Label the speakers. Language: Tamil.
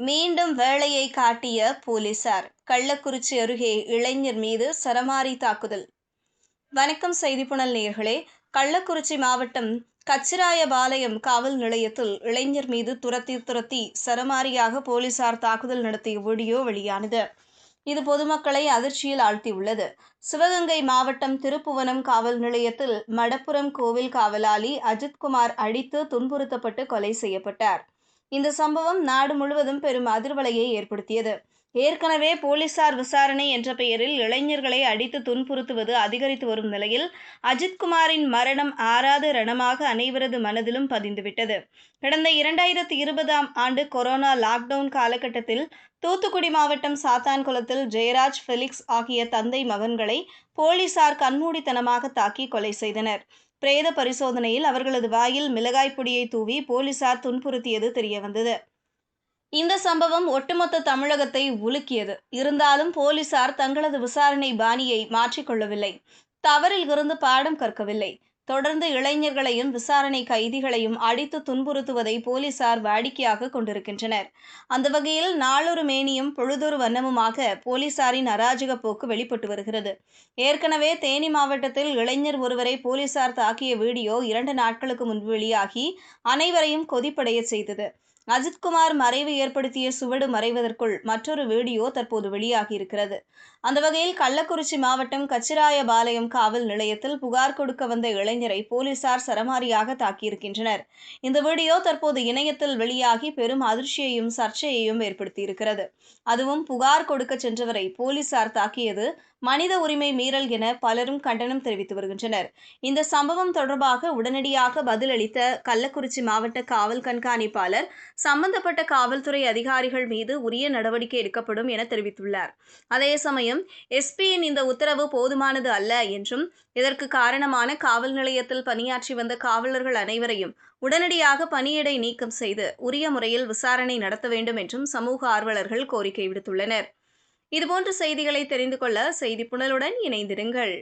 Speaker 1: மீண்டும் வேலையை காட்டிய போலீசார். கள்ளக்குறிச்சி அருகே இளைஞர் மீது சரமாரி தாக்குதல். வணக்கம் செய்திப்புணல் நேயர்களே. கள்ளக்குறிச்சி மாவட்டம் கச்சிராயபாளையம் காவல் நிலையத்தில் இளைஞர் மீது துரத்தி சரமாரியாக போலீசார் தாக்குதல் நடத்திய வீடியோ வெளியானது. இது பொதுமக்களை அதிர்ச்சியில் ஆழ்த்தியுள்ளது. சிவகங்கை மாவட்டம் திருப்புவனம் காவல் நிலையத்தில் மடப்புரம் கோவில் காவலாளி அஜித்குமார் அடித்து துன்புறுத்தப்பட்டு கொலை செய்யப்பட்டார். இந்த சம்பவம் நாடு முழுவதும் பெரும் அதிர்வலையை ஏற்படுத்தியது. ஏற்கனவே போலீசார் விசாரணை என்ற பெயரில் இளைஞர்களை அடித்து துன்புறுத்துவது அதிகரித்து வரும் நிலையில் அஜித்குமாரின் மரணம் ஆறாத ரணமாக அனைவரது மனதிலும் பதிந்துவிட்டது. கடந்த 2020ஆம் ஆண்டு கொரோனா லாக்டவுன் காலகட்டத்தில் தூத்துக்குடி மாவட்டம் சாத்தான்குளத்தில் ஜெயராஜ், ஃபெலிக்ஸ் ஆகிய தந்தை மகன்களை போலீசார் கண்மூடித்தனமாக தாக்கி கொலை செய்தனர். பிரேத பரிசோதனையில் அவர்களது வாயில் மிளகாய் பொடியை தூவி போலீசார் துன்புறுத்தியது தெரியவந்தது. இந்த சம்பவம் ஒட்டுமொத்த தமிழகத்தை உலுக்கியது. இருந்தாலும் போலீசார் தங்களது விசாரணை பாணியை மாற்றிக்கொள்ளவில்லை. தவறில் இருந்து பாடம் கற்கவில்லை. தொடர்ந்து இளைஞர்களையும் விசாரணை கைதிகளையும் அடித்து துன்புறுத்துவதை போலீசார் வாடிக்கையாக கொண்டிருக்கின்றனர். அந்த வகையில் நாளொரு மேனியும் பொழுதொரு வண்ணமுமாக போலீசாரின் அராஜக போக்கு வெளிப்பட்டு வருகிறது. ஏற்கனவே தேனி மாவட்டத்தில் இளைஞர் ஒருவரை போலீசார் தாக்கிய வீடியோ 2 நாட்களுக்கு முன்பு வெளியாகி அனைவரையும் கொதிப்படைய செய்தது. அஜித்குமார் மறைவு ஏற்படுத்திய சுவடு மறைவதற்குள் மற்றொரு வீடியோ தற்போது வெளியாகியிருக்கிறது. அந்த வகையில் கள்ளக்குறிச்சி மாவட்டம் கச்சிராயபாளையம் காவல் நிலையத்தில் புகார் கொடுக்க வந்த இளைஞரை போலீசார் சரமாரியாக தாக்கியிருக்கின்றனர். இந்த வீடியோ தற்போது இணையத்தில் வெளியாகி பெரும் அதிர்ச்சியையும் சர்ச்சையையும் ஏற்படுத்தியிருக்கிறது. அதுவும் புகார் கொடுக்க சென்றவரை போலீசார் தாக்கியது மனித உரிமை மீறல் என பலரும் கண்டனம் தெரிவித்து வருகின்றனர். இந்த சம்பவம் தொடர்பாக உடனடியாக பதிலளித்த கள்ளக்குறிச்சி மாவட்ட காவல் கண்காணிப்பாளர் சம்பந்தப்பட்ட காவல்துறை அதிகாரிகள் மீது உரிய நடவடிக்கை எடுக்கப்படும் என தெரிவித்துள்ளார். அதே சமயம் எஸ்பியின் இந்த உத்தரவு போதுமானது அல்ல என்றும் இதற்கு காரணமான காவல் நிலையத்தில் பணியாற்றி வந்த காவலர்கள் அனைவரையும் உடனடியாக பணியிடை நீக்கம் செய்து உரிய முறையில் விசாரணை நடத்த வேண்டும் என்றும் சமூக ஆர்வலர்கள் கோரிக்கை விடுத்துள்ளனர். இதுபோன்ற செய்திகளை தெரிந்து கொள்ள செய்திப்புணலுடன் இணைந்திருங்கள்.